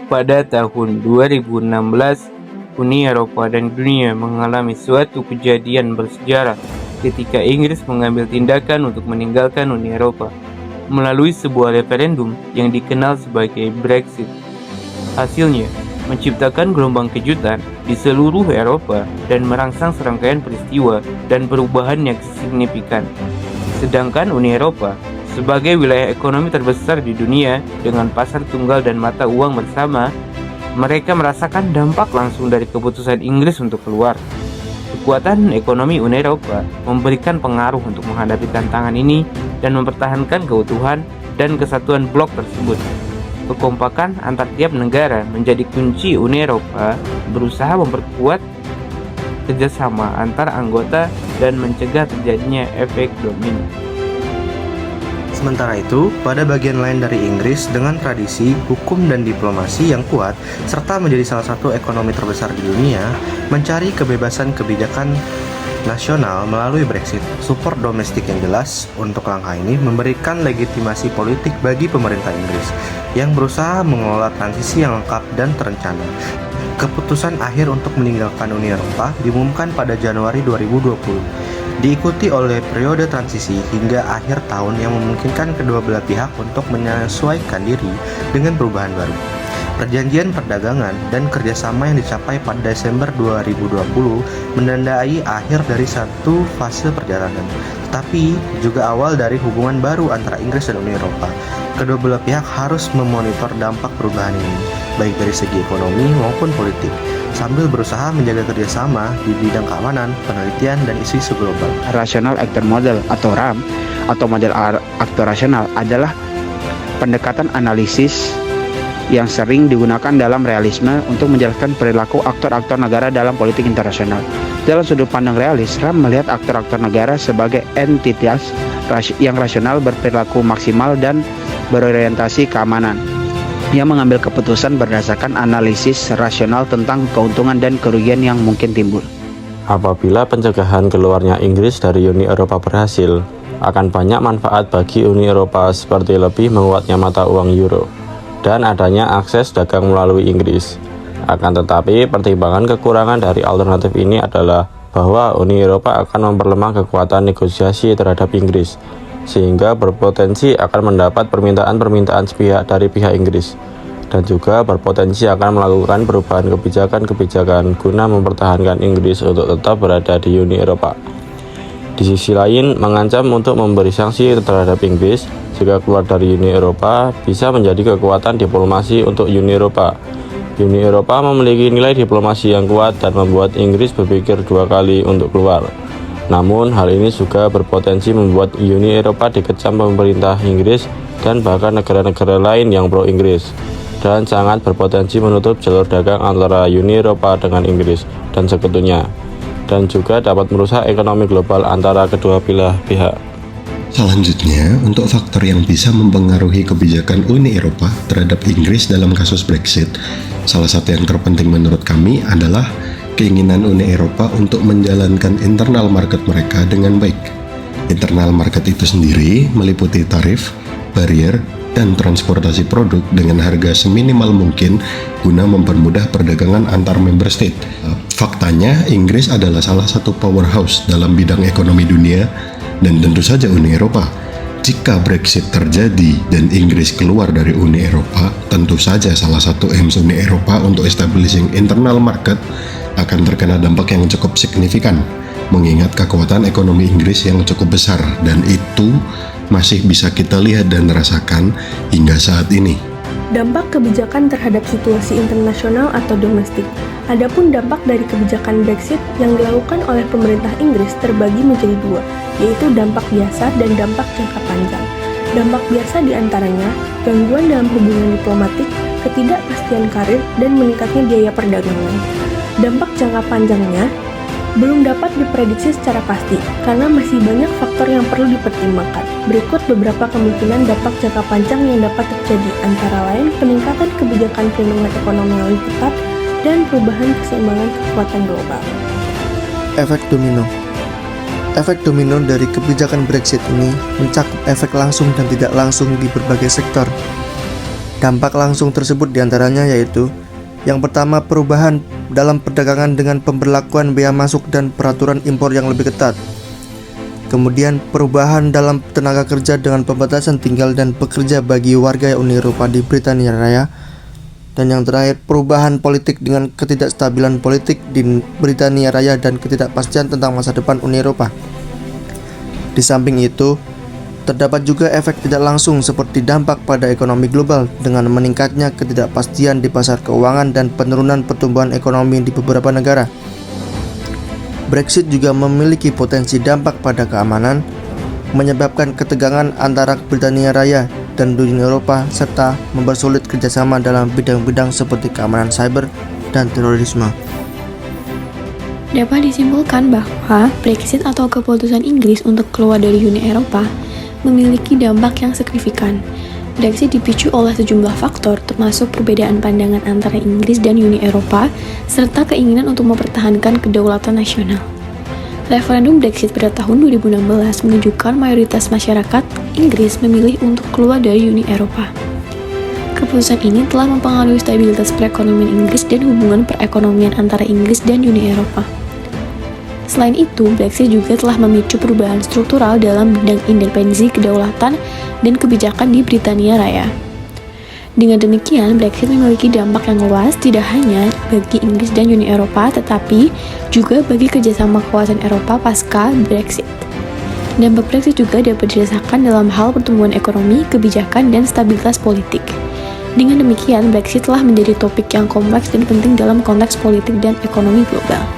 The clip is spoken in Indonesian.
Pada tahun 2016, Uni Eropa dan dunia mengalami suatu kejadian bersejarah ketika Inggris mengambil tindakan untuk meninggalkan Uni Eropa melalui sebuah referendum yang dikenal sebagai Brexit. Hasilnya menciptakan gelombang kejutan di seluruh Eropa dan merangsang serangkaian peristiwa dan perubahan yang signifikan. Sedangkan Uni Eropa sebagai wilayah ekonomi terbesar di dunia dengan pasar tunggal dan mata uang bersama, mereka merasakan dampak langsung dari keputusan Inggris untuk keluar. Kekuatan ekonomi Uni Eropa memberikan pengaruh untuk menghadapi tantangan ini dan mempertahankan keutuhan dan kesatuan blok tersebut. Kekompakan antar tiap negara menjadi kunci Uni Eropa berusaha memperkuat kerjasama antar anggota dan mencegah terjadinya efek domino. Sementara itu, pada bagian lain dari Inggris dengan tradisi, hukum, dan diplomasi yang kuat, serta menjadi salah satu ekonomi terbesar di dunia, mencari kebebasan kebijakan nasional melalui Brexit. Support domestik yang jelas untuk langkah ini memberikan legitimasi politik bagi pemerintah Inggris yang berusaha mengelola transisi yang lengkap dan terencana. Keputusan akhir untuk meninggalkan Uni Eropa diumumkan pada Januari 2020. Diikuti oleh periode transisi hingga akhir tahun yang memungkinkan kedua belah pihak untuk menyesuaikan diri dengan perubahan baru. Perjanjian perdagangan dan kerjasama yang dicapai pada Desember 2020 menandai akhir dari satu fase perjalanan, tetapi juga awal dari hubungan baru antara Inggris dan Uni Eropa. Kedua belah pihak harus memonitor dampak perubahan ini, baik dari segi ekonomi maupun politik, sambil berusaha menjaga kerjasama di bidang keamanan, penelitian, dan isu-isu global. Rational Actor Model atau RAM atau model aktor rasional adalah pendekatan analisis yang sering digunakan dalam realisme untuk menjelaskan perilaku aktor-aktor negara dalam politik internasional. Dalam sudut pandang realis, RAM melihat aktor-aktor negara sebagai entitas yang rasional, berperilaku maksimal, dan berorientasi keamanan, yang mengambil keputusan berdasarkan analisis rasional tentang keuntungan dan kerugian yang mungkin timbul. Apabila pencegahan keluarnya Inggris dari Uni Eropa berhasil, akan banyak manfaat bagi Uni Eropa seperti lebih menguatnya mata uang euro dan adanya akses dagang melalui Inggris. Akan tetapi, pertimbangan kekurangan dari alternatif ini adalah bahwa Uni Eropa akan memperlemah kekuatan negosiasi terhadap Inggris, sehingga berpotensi akan mendapat permintaan sepihak dari pihak Inggris, dan juga berpotensi akan melakukan perubahan kebijakan-kebijakan guna mempertahankan Inggris untuk tetap berada di Uni Eropa. Di sisi lain, mengancam untuk memberi sanksi terhadap Inggris jika keluar dari Uni Eropa bisa menjadi kekuatan diplomasi untuk Uni Eropa. Uni Eropa memiliki nilai diplomasi yang kuat dan membuat Inggris berpikir dua kali untuk keluar. Namun, hal ini juga berpotensi membuat Uni Eropa dikecam pemerintah Inggris dan bahkan negara-negara lain yang pro-Inggris, dan sangat berpotensi menutup jalur dagang antara Uni Eropa dengan Inggris dan sekutunya, dan juga dapat merusak ekonomi global antara kedua belah pihak. Selanjutnya, untuk faktor yang bisa mempengaruhi kebijakan Uni Eropa terhadap Inggris dalam kasus Brexit, salah satu yang terpenting menurut kami adalah keinginan Uni Eropa untuk menjalankan internal market mereka dengan baik. Internal market itu sendiri meliputi tarif, barrier, dan transportasi produk dengan harga seminimal mungkin guna mempermudah perdagangan antar member state. Faktanya, Inggris adalah salah satu powerhouse dalam bidang ekonomi dunia, dan tentu saja Uni Eropa. Jika Brexit terjadi dan Inggris keluar dari Uni Eropa, tentu saja salah satu aims Uni Eropa untuk establishing internal market akan terkena dampak yang cukup signifikan, mengingat kekuatan ekonomi Inggris yang cukup besar, dan itu masih bisa kita lihat dan rasakan hingga saat ini. Dampak kebijakan terhadap situasi internasional atau domestik. Adapun dampak dari kebijakan Brexit yang dilakukan oleh pemerintah Inggris terbagi menjadi dua, yaitu dampak biasa dan dampak jangka panjang. Dampak biasa diantaranya gangguan dalam hubungan diplomatik, ketidakpastian karir, dan meningkatnya biaya perdagangan. Dampak jangka panjangnya belum dapat diprediksi secara pasti karena masih banyak faktor yang perlu dipertimbangkan. Berikut beberapa kemungkinan dampak jangka panjang yang dapat terjadi, antara lain peningkatan kebijakan perlindungan ekonomi yang lebih ketat dan perubahan keseimbangan kekuatan global. Efek domino. Efek domino dari kebijakan Brexit ini mencakup efek langsung dan tidak langsung di berbagai sektor. Dampak langsung tersebut diantaranya yaitu: yang pertama, perubahan dalam perdagangan dengan pemberlakuan bea masuk dan peraturan impor yang lebih ketat. Kemudian, perubahan dalam tenaga kerja dengan pembatasan tinggal dan bekerja bagi warga Uni Eropa di Britania Raya. Dan yang terakhir, perubahan politik dengan ketidakstabilan politik di Britania Raya dan ketidakpastian tentang masa depan Uni Eropa. Di samping itu, terdapat juga efek tidak langsung seperti dampak pada ekonomi global dengan meningkatnya ketidakpastian di pasar keuangan dan penurunan pertumbuhan ekonomi di beberapa negara. Brexit juga memiliki potensi dampak pada keamanan, menyebabkan ketegangan antara Britania Raya dan Uni Eropa serta mempersulit kerjasama dalam bidang-bidang seperti keamanan cyber dan terorisme. Dapat disimpulkan bahwa Brexit atau keputusan Inggris untuk keluar dari Uni Eropa memiliki dampak yang signifikan. Brexit dipicu oleh sejumlah faktor, termasuk perbedaan pandangan antara Inggris dan Uni Eropa, serta keinginan untuk mempertahankan kedaulatan nasional. Referendum Brexit pada tahun 2016 menunjukkan mayoritas masyarakat Inggris memilih untuk keluar dari Uni Eropa. Keputusan ini telah mempengaruhi stabilitas perekonomian Inggris dan hubungan perekonomian antara Inggris dan Uni Eropa. Selain itu, Brexit juga telah memicu perubahan struktural dalam bidang independensi, kedaulatan, dan kebijakan di Britania Raya. Dengan demikian, Brexit memiliki dampak yang luas tidak hanya bagi Inggris dan Uni Eropa, tetapi juga bagi kerjasama kawasan Eropa pasca Brexit. Dampak Brexit juga dapat dirasakan dalam hal pertumbuhan ekonomi, kebijakan, dan stabilitas politik. Dengan demikian, Brexit telah menjadi topik yang kompleks dan penting dalam konteks politik dan ekonomi global.